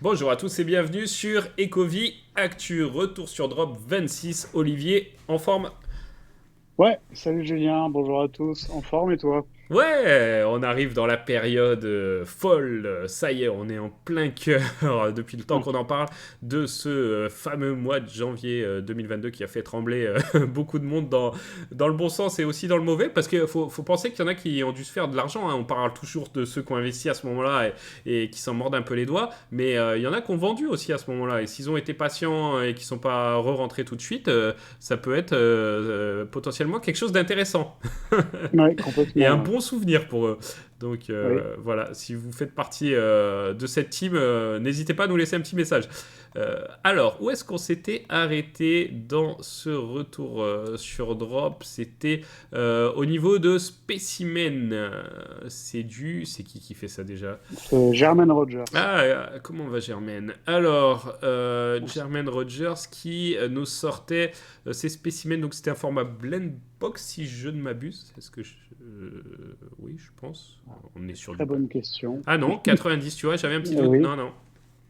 Bonjour à tous et bienvenue sur Ecovie Actu. Retour sur Drop 26. Olivier, en forme? Ouais, salut Julien, bonjour à tous, en forme et toi? Ouais, on arrive dans la période folle. Ça y est, on est en plein cœur depuis le temps Hum, qu'on en parle de ce fameux mois de janvier 2022 qui a fait trembler beaucoup de monde dans le bon sens et aussi dans le mauvais. Parce qu'il faut penser qu'il y en a qui ont dû se faire de l'argent, hein. On parle toujours de ceux qui ont investi à ce moment-là et qui s'en mordent un peu les doigts. Mais il y en a qui ont vendu aussi à ce moment-là. Et s'ils ont été patients et qui ne sont pas re-rentrés tout de suite, ça peut être potentiellement quelque chose d'intéressant. Ouais, Et un complètement, ouais. bon souvenir pour eux. Donc Oui. voilà, si vous faites partie de cette team, n'hésitez pas à nous laisser un petit message. Alors, où est-ce qu'on s'était arrêté dans ce retour sur Drop? C'était au niveau de spécimen. C'est qui fait ça déjà? C'est Germaine Rogers. Ah, comment va Germaine? Alors, Germaine Rogers qui nous sortait ces spécimens, donc c'était un format blend box si je ne m'abuse. Est-ce que oui, je pense. On est sur du Très bas. bonne question. Ah non, 90, tu vois, j'avais un petit doute. Oui, Non, non.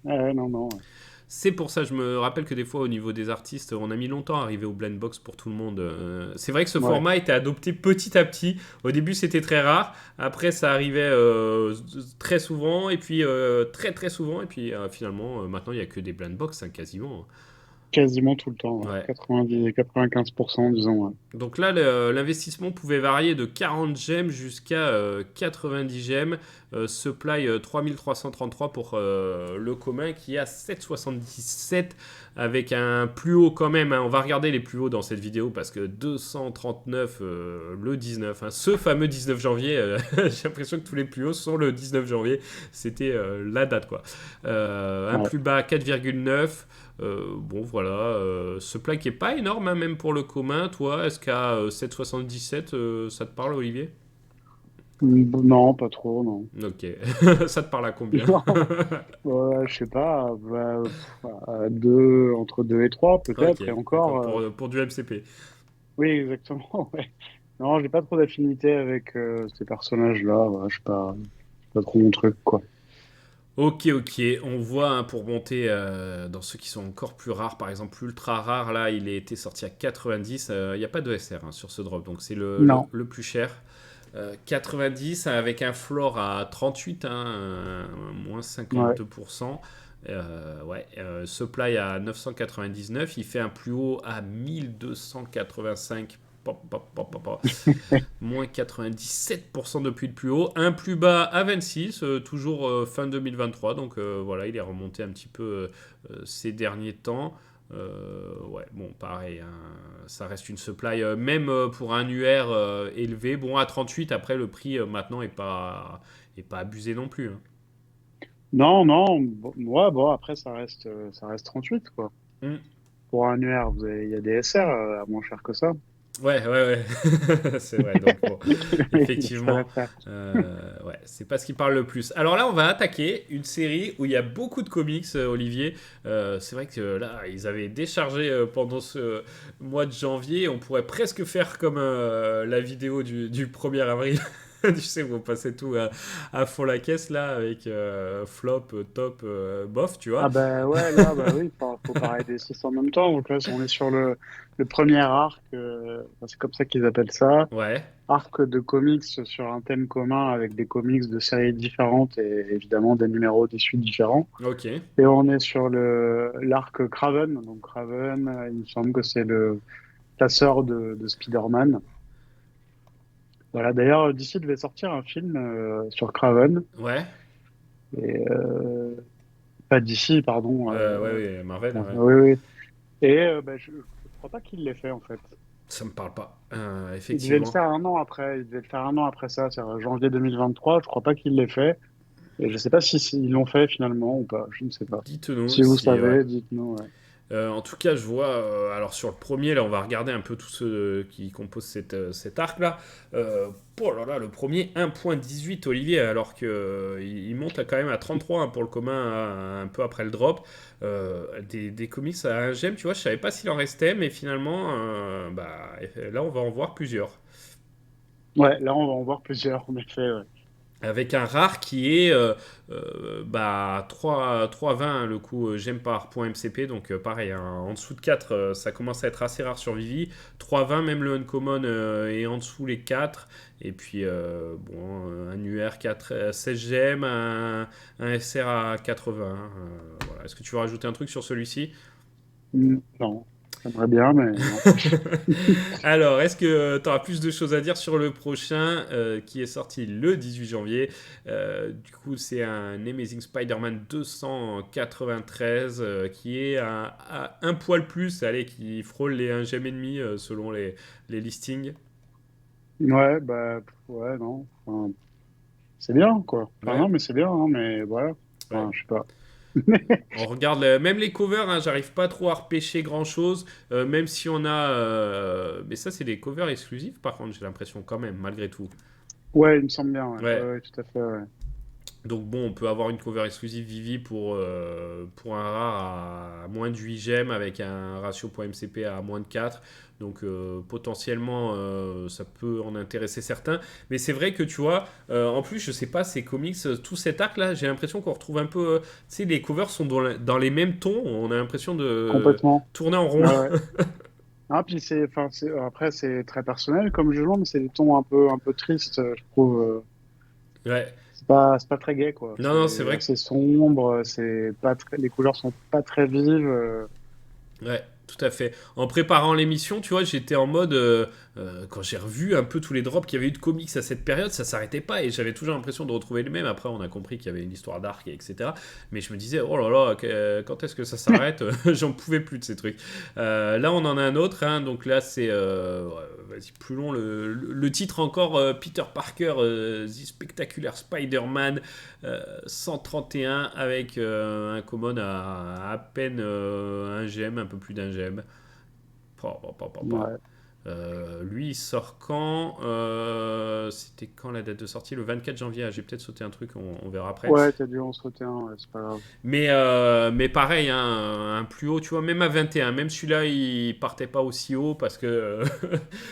non, non. Ouais. C'est pour ça, je me rappelle que des fois, au niveau des artistes, on a mis longtemps à arriver au blend box pour tout le monde. C'est vrai que ce Ouais. format a été adopté petit à petit. Au début, c'était très rare. Après, ça arrivait très souvent. Et puis, très très souvent. Et puis, finalement, maintenant, il n'y a que des blend box, hein, quasiment. Quasiment tout le temps, ouais. Ouais. 90, 95%, disons, ouais. Donc là, l'investissement pouvait varier de 40 gemmes jusqu'à 90 gemmes. Supply 3333 pour le commun qui a 777 avec un plus haut quand même, hein. On va regarder les plus hauts dans cette vidéo parce que 239 le 19, hein. Ce fameux 19 janvier, j'ai l'impression que tous les plus hauts sont le 19 janvier. C'était la date quoi. Un Ouais. plus bas 4,9. Bon, voilà. Ce plat qui est pas énorme, hein, même pour le commun. Toi, est-ce qu'à 7,77, ça te parle, Olivier? Non, pas trop, non. Ok. Ça te parle à combien? Non, ouais, je sais pas, deux, entre 2 et 3 Ok, peut-être, et d'accord. encore. Pour du MCP. Oui, exactement, ouais. Non, j'ai pas trop d'affinité avec ces personnages-là, ouais, je sais pas, c'est pas trop mon truc, quoi. Ok, ok. On voit, hein, pour monter dans ceux qui sont encore plus rares, par exemple ultra rare, là, il a été sorti à 90. Il n'y a pas de SR, hein, sur ce drop, donc c'est Non, le plus cher. 90 avec un floor à 38, hein, moins ouais. 52%. Ouais, supply à 999, il fait un plus haut à 1285. Pop, pop, pop, pop, pop. Moins 97% depuis le plus haut. Un plus bas à 26, toujours fin 2023. Donc voilà, il est remonté un petit peu ces derniers temps. Ouais, bon, pareil, hein, ça reste une supply, même pour un UR élevé. Bon, à 38, après, le prix maintenant est pas abusé non plus, hein. Non, non, ouais, bon, après, ça reste 38 quoi. Mm. Pour un UR, il y a des SR à moins cher que ça. Ouais, ouais, ouais. C'est vrai. Donc, bon, Ça va effectivement, faire. ouais, c'est pas ce qui parle le plus. Alors là, on va attaquer une série où il y a beaucoup de comics, Olivier. C'est vrai que là, ils avaient déchargé pendant ce mois de janvier. On pourrait presque faire comme la vidéo du 1er avril. Tu sais, vous passez tout à fond la caisse là, avec flop, top, bof, tu vois. Ah bah ouais, là, bah oui, faut parler des 6 en même temps. Donc là, on est sur le premier arc, enfin, c'est comme ça qu'ils appellent ça, Ouais, arc de comics sur un thème commun avec des comics de séries différentes et évidemment des numéros d'issues différents. ok. Et on est sur l'arc Kraven. Donc Kraven, il me semble que c'est le chasseur de Spider-Man. Voilà, d'ailleurs, d'ici devait sortir un film sur Kraven. Ouais, Et, pas d'ici, pardon. ouais, ouais, Marvel, ouais. Oui, oui. Et bah, je crois pas qu'il l'ait fait, en fait. Ça me parle pas, Il devait le effectivement. faire un an après. Il devait le faire un an après ça, c'est janvier 2023. Je crois pas qu'il l'ait fait. Et je sais pas ils l'ont fait finalement ou pas. Je ne sais pas. Dites-nous Si vous si, ouais. savez, dites-nous. Ouais. En tout cas, je vois, alors sur le premier, là, on va regarder un peu tous ceux qui composent cet arc-là. Oh là là, le premier, 1,18 Olivier, alors qu'il il monte quand même à 33, hein, pour le commun, un peu après le drop. Des comics à un gemme, tu vois, je savais pas s'il en restait, mais finalement, bah, là, on va en voir plusieurs. Ouais, là, on va en voir plusieurs, en effet. Ouais. avec un rare qui est 3,20 le coup j'aime par point MCP, donc pareil, hein, en dessous de 4 ça commence à être assez rare sur Vivi. 3,20 même le uncommon est en dessous les 4. Et puis un UR 4, 16 GM, un SR à 80. Voilà. Est-ce que tu veux rajouter un truc sur celui-ci? Non, j'aimerais bien, mais non. Alors, est-ce que tu auras plus de choses à dire sur le prochain qui est sorti le 18 janvier? Du coup, c'est un Amazing Spider-Man 293 qui est à un poil plus, allez, qui frôle les 1 gemme et demi selon les listings. Ouais, bah, ouais, non. Enfin, c'est bien, quoi. Enfin, Ouais, non, mais c'est bien, hein, mais voilà. ouais. Enfin, je sais pas. On regarde même les covers, hein, j'arrive pas trop à repêcher grand chose, même si on a. Mais ça, c'est des covers exclusifs, par contre, j'ai l'impression quand même, malgré tout. Ouais, il me semble bien, ouais. Ouais, Ouais. ouais, tout à fait, ouais. Donc bon, on peut avoir une cover exclusive Vivi pour un rare à moins de 8 gemmes avec un ratio .mcp à moins de 4. Donc potentiellement, ça peut en intéresser certains. Mais c'est vrai que tu vois, en plus, je sais pas, ces comics, tout cet arc-là, j'ai l'impression qu'on retrouve un peu... tu sais, les covers sont dans les mêmes tons. On a l'impression de Complètement. tourner en rond. Ouais, ouais. Ah, puis enfin, après, c'est très personnel comme jugement, mais c'est des tons un peu tristes, je trouve. Ouais. C'est pas très gai, quoi. Non, non, c'est C'est vrai que assez sombre, les couleurs sont pas très vives. ouais, tout à fait. En préparant l'émission, tu vois, j'étais en mode. Quand j'ai revu un peu tous les drops qu'il y avait eu de comics à cette période, ça s'arrêtait pas et j'avais toujours l'impression de retrouver les mêmes. Après, on a compris qu'il y avait une histoire d'arc, etc. Mais je me disais, oh là là, quand est-ce que ça s'arrête? J'en pouvais plus de ces trucs. Là, on en a un autre, hein, donc là, c'est. Vas-y, plus long. Le titre encore Peter Parker, The Spectacular Spider-Man 131 avec un common à peine un gemme, un peu plus d'un gemme. Ouais, Lui, il sort quand? C'était quand la date de sortie? Le 24 janvier. Ah, j'ai peut-être sauté un truc, on verra après. ouais, t'as dû en sauter un, ouais, c'est pas grave. Mais pareil, hein, un plus haut, tu vois, même à 21, même celui-là, il partait pas aussi haut parce que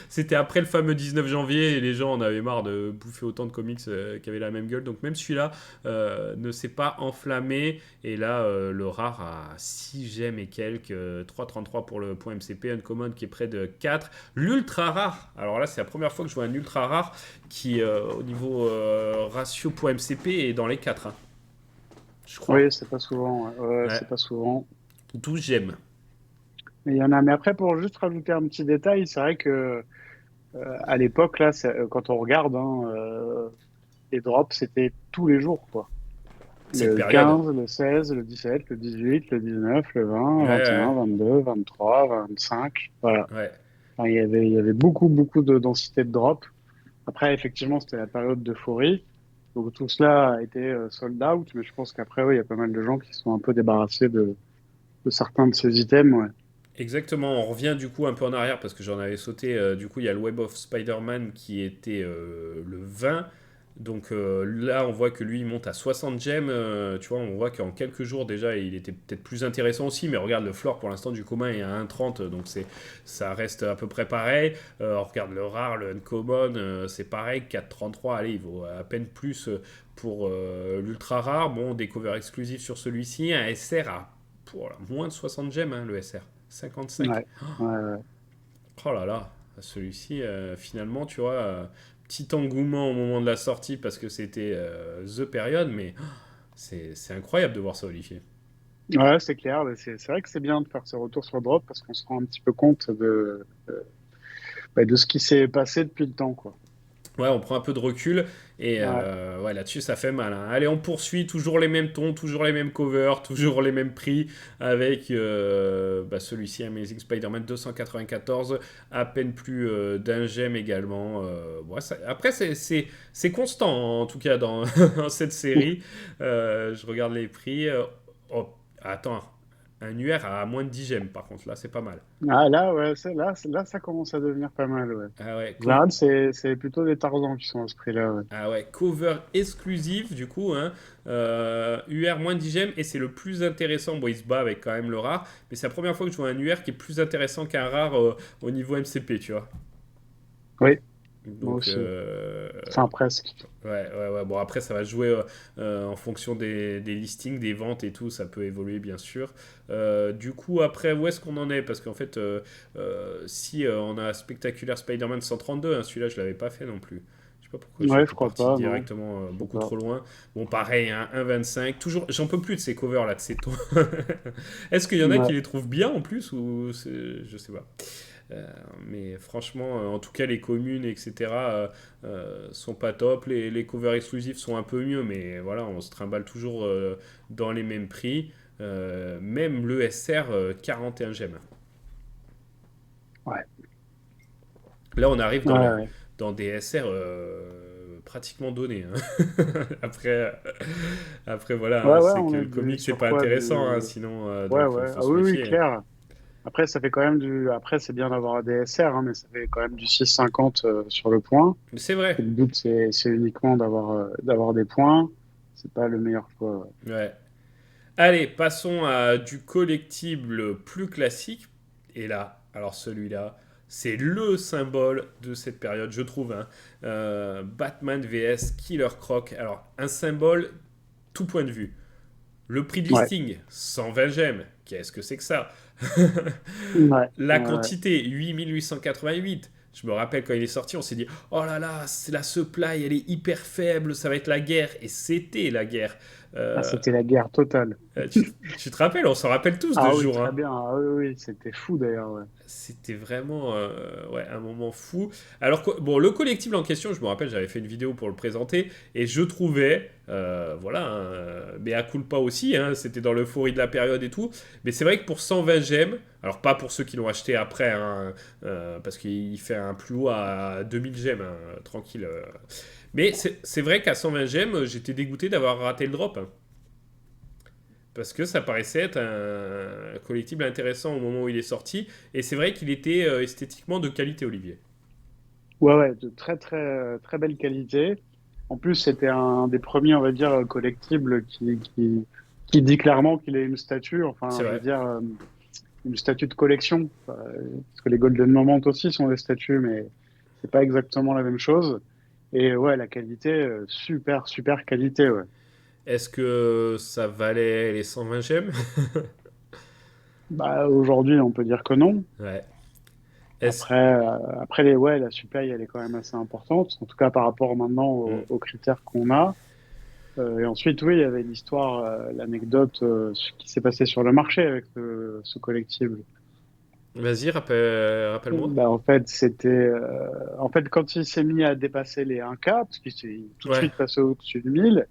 c'était après le fameux 19 janvier et les gens en avaient marre de bouffer autant de comics qui avaient la même gueule. Donc même celui-là ne s'est pas enflammé. Et là, le rare a 6 gemmes et quelques, 3,33 pour le point MCP, Uncommon qui est près de 4. L'ultra rare, alors là, c'est la première fois que je vois un ultra rare qui, au niveau ratio point MCP, est dans les 4, hein, je crois. Oui, c'est pas souvent, ouais, ouais, Ouais. c'est pas souvent. 12 gemmes. Mais il y en a. Mais après, pour juste rajouter un petit détail, c'est vrai que à l'époque, là, quand on regarde, hein, les drops, c'était tous les jours, quoi. Cette Le période. 15, le 16, le 17, le 18, le 19, le 20, Ouais, 21, ouais, 22, 23, 25. Voilà. ouais. Enfin, il y avait beaucoup de densité de drop. Après, effectivement, c'était la période d'euphorie. Donc tout cela a été sold out, mais je pense qu'après, oui, il y a pas mal de gens qui se sont un peu débarrassés de certains de ces items, ouais. Exactement, on revient du coup un peu en arrière parce que j'en avais sauté. Du coup, il y a le Web of Spider-Man qui était le 20. Donc là, on voit que lui, il monte à 60 gemmes. Tu vois, on voit qu'en quelques jours déjà, il était peut-être plus intéressant aussi. Mais regarde, le floor pour l'instant du commun est à 1,30. Donc ça reste à peu près pareil. On regarde le rare, le uncommon, c'est pareil. 4,33, allez, il vaut à peine plus pour l'ultra rare. Bon, des covers exclusifs sur celui-ci. Un SR à pour moins de 60 gemmes, hein, le SR. 55. Ouais, ouais, ouais. Oh là là, celui-ci, finalement, tu vois, petit engouement au moment de la sortie parce que c'était The période, mais c'est incroyable de voir ça, Olivier. Ouais, c'est clair. Mais c'est vrai que c'est bien de faire ce retour sur drop parce qu'on se rend un petit peu compte de ce qui s'est passé depuis le temps, quoi. Ouais, on prend un peu de recul et Ouais, ouais, là-dessus, ça fait mal, hein. Allez, on poursuit, toujours les mêmes tons, toujours les mêmes covers, toujours les mêmes prix avec celui-ci, Amazing Spider-Man 294, à peine plus d'un gemme également. Ouais, après, c'est constant, en tout cas, dans, dans cette série. Je regarde les prix. Oh, attends, un UR à moins de 10 gemmes, par contre, là, c'est pas mal. ah, là, ouais, là, ça commence à devenir pas mal, ouais. Ah ouais, En général, c'est plutôt des Tarzans qui sont à ce prix-là, ouais. ah ouais, cover exclusif du coup, hein, UR moins 10 gemmes et c'est le plus intéressant. Bon, il se bat avec quand même le rare, mais c'est la première fois que je vois un UR qui est plus intéressant qu'un rare au niveau MCP, tu vois. Oui, moi Donc, aussi. Enfin, presque. ouais. Bon, après, ça va jouer en fonction des listings, des ventes et tout. Ça peut évoluer, bien sûr. Du coup, après, où est-ce qu'on en est? Parce qu'en fait, si on a Spectaculaire Spider-Man 132, hein, celui-là, je l'avais pas fait non plus. Je sais pas pourquoi Ouais, je j'étais crois parti pas, non. directement Je sais beaucoup pas. trop loin. Bon, pareil, hein, 1,25. Toujours, j'en peux plus de ces covers là, de ces tons. Est-ce qu'il y en a qui Ouais, les trouvent bien en plus ou je sais pas. Euh, mais franchement, en tout cas, les communes, etc., sont pas top. Les covers exclusifs sont un peu mieux, mais voilà, on se trimballe toujours dans les mêmes prix. Même le SR 41 gemmes. ouais, Là, on arrive ouais, ouais. dans des SR pratiquement donnés, hein. après, après, voilà, hein, Ouais, c'est on que est le comic, c'est sur pas quoi intéressant, hein, du... sinon, Ouais, donc ouais. faut Ah se oui, oui, méfier. clair. Après, ça fait quand même du... Après, c'est bien d'avoir un DSR, hein, mais ça fait quand même du 6,50 sur le point. C'est Et vrai, le but, c'est uniquement d'avoir des points. C'est pas le meilleur choix. Ouais. ouais. Allez, passons à du collectible plus classique. Et là, alors celui-là, c'est le symbole de cette période, je trouve, hein. Batman vs Killer Croc. Alors, un symbole, tout point de vue. Le prix de Ouais, listing, 120 gemmes. Qu'est-ce que c'est que ça? ouais, La ouais. quantité, 8888. Je me rappelle quand il est sorti, on s'est dit, oh là là, c'est la supply, elle est hyper faible, ça va être la guerre. Et c'était la guerre. Ah, Euh, c'était la guerre totale. tu te rappelles, on s'en rappelle tous de ce Ah oui, jour, très hein. bien. Ah oui, oui, c'était fou d'ailleurs. Ouais. C'était vraiment ouais, un moment fou. Alors, bon, le collectible en question, je me rappelle, j'avais fait une vidéo pour le présenter et je trouvais, voilà, mais à culpa aussi, hein, c'était dans l'euphorie de la période et tout. Mais c'est vrai que pour 120 gemmes, alors pas pour ceux qui l'ont acheté après, hein, parce qu'il fait un plus haut à 2000 gemmes, hein, tranquille. Mais c'est vrai qu'à 120 gemmes, j'étais dégoûté d'avoir raté le drop, hein. Parce que ça paraissait être un collectible intéressant au moment où il est sorti. Et c'est vrai qu'il était esthétiquement de qualité, Olivier. Ouais, ouais, de très, très, très belle qualité. En plus, c'était un des premiers, on va dire, collectibles qui dit clairement qu'il a une statue. C'est Enfin, je veux vrai. dire, une statue de collection. Parce que les Golden Moment aussi sont des statues, mais c'est pas exactement la même chose. Et ouais, la qualité, super, super qualité, ouais. Est-ce que ça valait les 120 gemmes? Bah, aujourd'hui, on peut dire que non. Ouais. Est-ce... Après ouais, la supply, elle est quand même assez importante, en tout cas par rapport maintenant Hmm. aux critères qu'on a. Et ensuite, oui, il y avait l'histoire, l'anecdote, ce qui s'est passé sur le marché avec ce collectible. Vas-y, rappelle-moi. Bah, en fait, en fait, quand il s'est mis à dépasser les 1K, parce qu'il s'est tout de Ouais. suite passé au-dessus de 1000,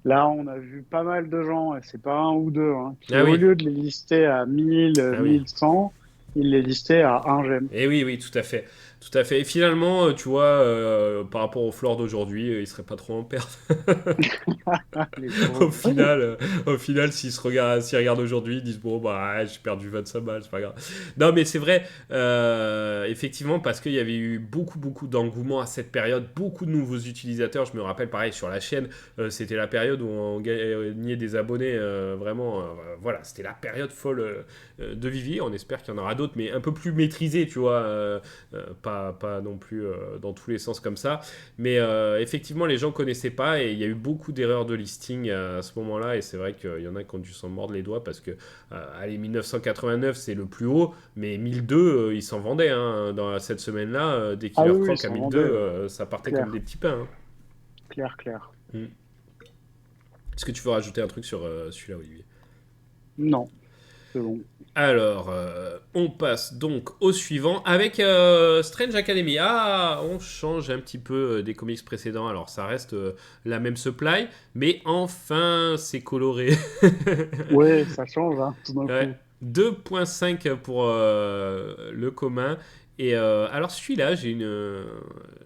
là, on a vu pas mal de gens, et c'est pas un ou deux, hein, qui Ah au oui. lieu de les lister à 1000, Ah oui. 1100, ils les listaient à 1 gemme. Et oui, oui, tout à fait. Tout à fait. Et finalement, tu vois, par rapport au floor d'aujourd'hui, il serait pas trop en perte. Les au pauvres. final, euh, au final, s'ils regardent aujourd'hui, ils disent bon bah ouais, j'ai perdu 25 balles, c'est pas grave. Non mais c'est vrai, effectivement parce qu'il y avait eu beaucoup d'engouement à cette période, beaucoup de nouveaux utilisateurs. Je me rappelle pareil sur la chaîne, c'était la période où on gagnait des abonnés, vraiment, voilà, c'était la période folle de Vivier. On espère qu'il y en aura d'autres, mais un peu plus maîtrisés, tu vois, pas non plus dans tous les sens comme ça. Mais effectivement, les gens connaissaient pas et il y a eu beaucoup d'erreurs de listing à ce moment-là. Et c'est vrai qu'il y en a qui ont dû s'en mordre les doigts parce que, allez, 1989 c'est le plus haut, mais 1002 ils s'en vendaient, hein, dans cette semaine-là. Des Ah Killer oui, oui, ils Croc à s'en 1002, vendaient, ouais. ça partait comme des Clair, petits pains, hein. clair, clair. Mm. Est-ce que tu veux rajouter un truc sur celui-là, Olivier? Non, c'est bon. Alors, on passe donc au suivant avec Strange Academy. Ah, on change un petit peu des comics précédents. Alors, ça reste la même supply, mais enfin, c'est coloré. Ouais, ça change, hein, tout d'un Ouais. coup. 2,5 pour le commun. Et alors celui-là, j'ai une...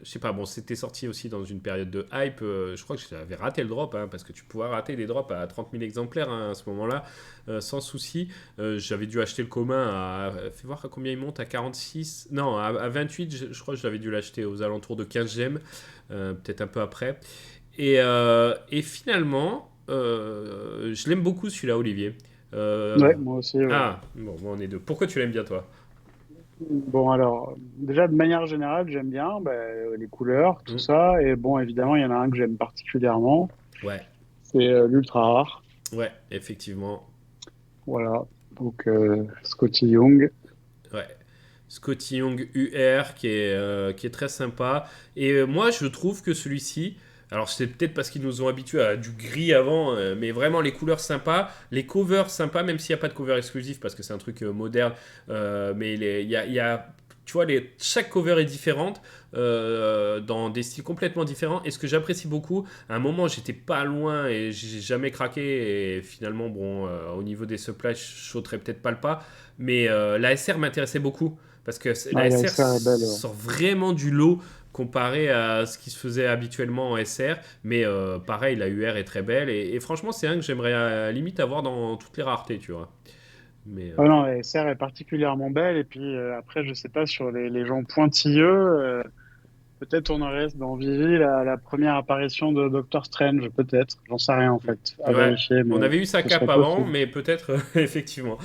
je sais pas, bon, c'était sorti aussi dans une période de hype. Je crois que j'avais raté le drop, hein, parce que tu pouvais rater des drops à 30 000 exemplaires, hein, à ce moment-là, sans souci. J'avais dû acheter le commun à... Fais voir à combien il monte, à 46... Non, à 28, je crois que j'avais dû l'acheter aux alentours de 15 gemmes, peut-être un peu après. Et finalement, je l'aime beaucoup celui-là, Olivier. Euh, Ouais, moi aussi, ouais. ah, bon, on est deux. Pourquoi tu l'aimes bien, toi? Bon, alors, déjà, de manière générale, j'aime bien les couleurs, tout Hmm. ça. Et bon, évidemment, il y en a un que j'aime particulièrement, Ouais, c'est l'Ultra Rare. ouais, effectivement. Voilà, donc Scotty Young. Ouais. Scotty Young UR qui est très sympa. Et moi, je trouve que celui-ci, alors c'est peut-être parce qu'ils nous ont habitués à du gris avant, mais vraiment les couleurs sympas, les covers sympas, même s'il n'y a pas de cover exclusif parce que c'est un truc moderne. Mais tu vois, chaque cover est différente dans des styles complètement différents. Et ce que j'apprécie beaucoup, à un moment j'étais pas loin et j'ai jamais craqué. Et finalement, bon, au niveau des supplies, je sauterais peut-être pas le pas. Mais la SR m'intéressait beaucoup. Parce que la Ouais, la SR SR est belle. Ouais. sort vraiment du lot comparé à ce qui se faisait habituellement en SR. Mais pareil, la UR est très belle. Et franchement, c'est un que j'aimerais limite avoir dans toutes les raretés, tu vois. Mais Ah non, la SR est particulièrement belle. Et puis après, je sais pas, sur les gens pointilleux, peut-être on en reste dans Vivi, la première apparition de Doctor Strange, peut-être. J'en sais rien en fait, à ouais, vérifier, on mais avait eu sa ce serait cape avant, possible. mais peut-être, effectivement.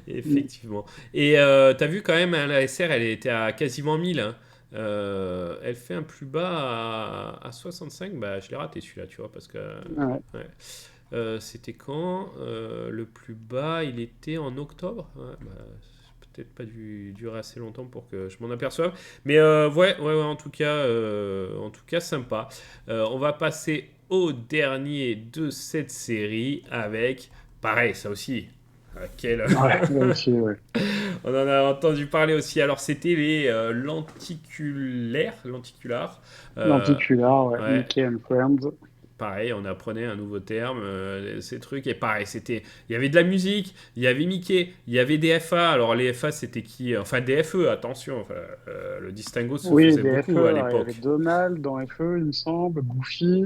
Mm. Effectivement. Et t'as vu quand même, hein, la SR, elle était à quasiment 1000, hein. Elle fait un plus bas à 65. Bah, je l'ai raté celui-là, tu vois, parce que. Ouais. Ouais. C'était quand le plus bas, il était en octobre. Ouais, bah, c'est peut-être pas dû durer assez longtemps pour que je m'en aperçoive. Mais ouais, en tout cas, sympa. On va passer au dernier de cette série avec, pareil, ça aussi. Quel... Ouais, là aussi, ouais. On en a entendu parler aussi. Alors, c'était les lenticulaires. Euh, Lenticulaire, ouais. ouais, Mickey and Friends. pareil, on apprenait un nouveau terme, ces trucs. Et pareil, il y avait de la musique, il y avait Mickey, il y avait des FA. Alors les FA, c'était qui? Enfin, des FE, attention. Enfin, le distinguo se Oui, faisait des beaucoup FE. à Alors, il y avait l'époque. Donald dans FE, il me semble, Goofy,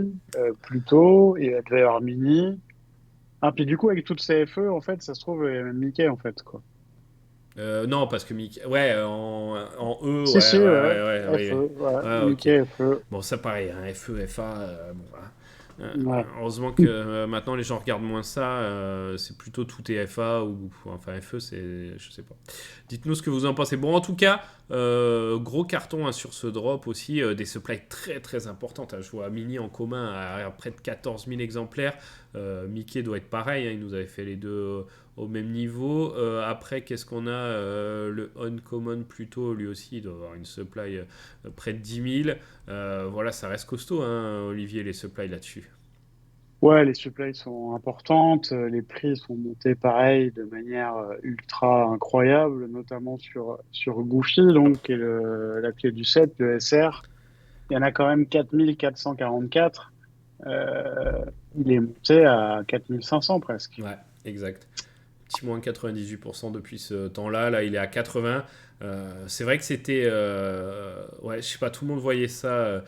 Pluto, et il devait y avoir Minnie. Ah, puis du coup, avec toutes ces FE, en fait, ça se trouve, il y a même Mickey, en fait, quoi. Non, parce que Mickey. Ouais, en E, Si, ouais, si, ouais, ouais. ouais, ouais, ouais. FE, ouais. Ouais, ok. Mickey, FE. Bon, ça pareil, hein, FE, FA, bon, voilà. Ouais. Heureusement que maintenant les gens regardent moins ça, c'est plutôt tout est FA ou enfin FE, c'est je sais pas. Dites-nous ce que vous en pensez. Bon, en tout cas, gros carton hein, sur ce drop aussi, des supplies très très importantes, hein. Je vois Mini en commun à près de 14 000 exemplaires. Mickey doit être pareil, hein, il nous avait fait les deux au même niveau. Après, qu'est-ce qu'on a le Uncommon plutôt, lui aussi, il doit avoir une supply près de 10 000. Voilà, ça reste costaud, hein, Olivier, les supplies là-dessus. Ouais, les supplies sont importantes, les prix sont montés pareil de manière ultra incroyable, notamment sur Goofy, donc, qui est la clé du set, le SR. Il y en a quand même 4444. Il est monté à 4500 presque. Ouais, exact. Petit moins 98% depuis ce temps-là. Là, il est à 80. C'est vrai que c'était. Ouais, je sais pas, tout le monde voyait ça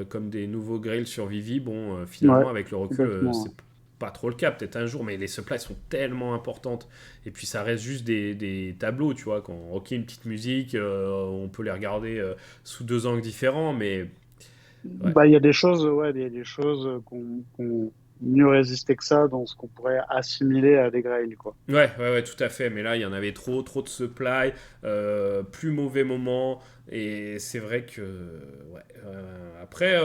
comme des nouveaux grails sur Vivi. Bon, Ouais, finalement, avec le recul, complètement. c'est pas trop le cas, peut-être un jour, mais les supplies sont tellement importantes. Et puis, ça reste juste des tableaux, tu vois. Quand ok, une petite musique, on peut les regarder sous deux angles différents, mais ouais. Bah, il y a des choses, ouais, des choses qu'on mieux résisté que ça dans ce qu'on pourrait assimiler à des grails, quoi. Ouais, tout à fait. Mais là, il y en avait trop, trop de supply, plus mauvais moment. Et c'est vrai que, ouais. Après,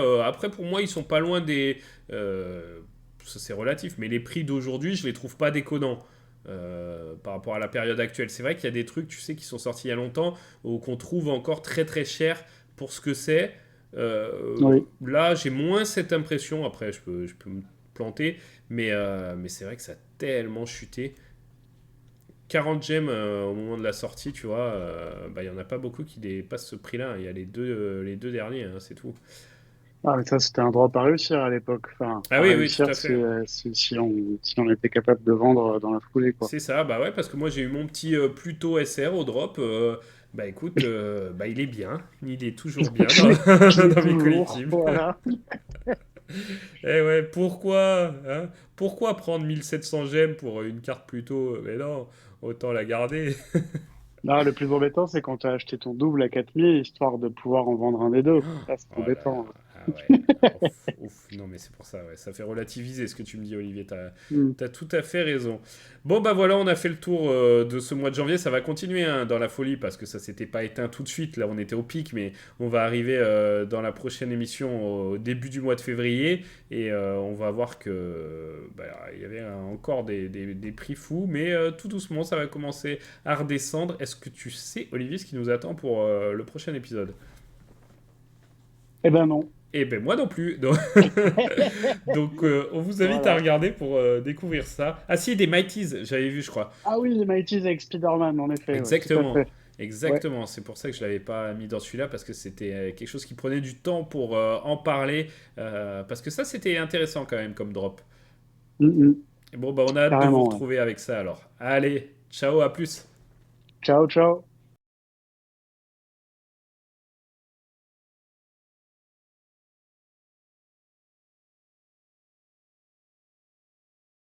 pour moi, ils sont pas loin des. Ça, c'est relatif, mais les prix d'aujourd'hui, je les trouve pas déconnants. Par rapport à la période actuelle. C'est vrai qu'il y a des trucs, tu sais, qui sont sortis il y a longtemps, ou qu'on trouve encore très très cher pour ce que c'est. Oui. Là, j'ai moins cette impression. Après, je peux me planter, mais c'est vrai que ça a tellement chuté. 40 gemmes au moment de la sortie, tu vois, bah, il n'y en a pas beaucoup qui dépassent ce prix-là. Il y a les deux derniers, hein, c'est tout. Ah, mais ça, c'était un drop à réussir à l'époque. Enfin, Ah à oui, oui, tout réussir à fait. si on était capable de vendre dans la foulée, quoi. C'est ça, bah ouais, parce que moi j'ai eu mon petit Pluto SR au drop. Bah écoute, bah il est bien, il est toujours bien dans, Je l'ai dans mes toujours, collectibles. voilà. Eh ouais, pourquoi hein, pourquoi prendre 1700 gemmes pour une carte Pluto? Mais non, autant la garder. Là, le plus embêtant, c'est quand tu as acheté ton double à 4000, histoire de pouvoir en vendre un des deux. Là, c'est Oh là là. embêtant. Ah ouais. Ouf, ouf. Non, mais c'est pour ça, ouais. Ça fait relativiser ce que tu me dis, Olivier. Mm. T'as tout à fait raison. Bon, bah voilà, on a fait le tour de ce mois de janvier. Ça va continuer hein, dans la folie parce que ça s'était pas éteint tout de suite. Là, on était au pic, mais on va arriver dans la prochaine émission au début du mois de février et on va voir que bah, il y avait encore des prix fous, mais tout doucement, ça va commencer à redescendre. Est-ce que tu sais, Olivier, ce qui nous attend pour le prochain épisode? Eh ben non. Eh ben moi non plus. Donc, donc, on vous invite à Voilà. regarder pour découvrir ça. Ah si, des Mighties, j'avais vu, je crois. Ah oui, les Mighties avec Spider-Man, en effet, ouais, tout à Exactement. fait. Ouais. Exactement. C'est pour ça que je l'avais pas mis dans celui-là parce que c'était quelque chose qui prenait du temps pour en parler. Parce que ça, c'était intéressant quand même comme drop. Mm, mm. Et bon, bah, on a hâte de vous Carrément, ouais. retrouver avec ça alors. Allez, ciao, à plus. Ciao, ciao.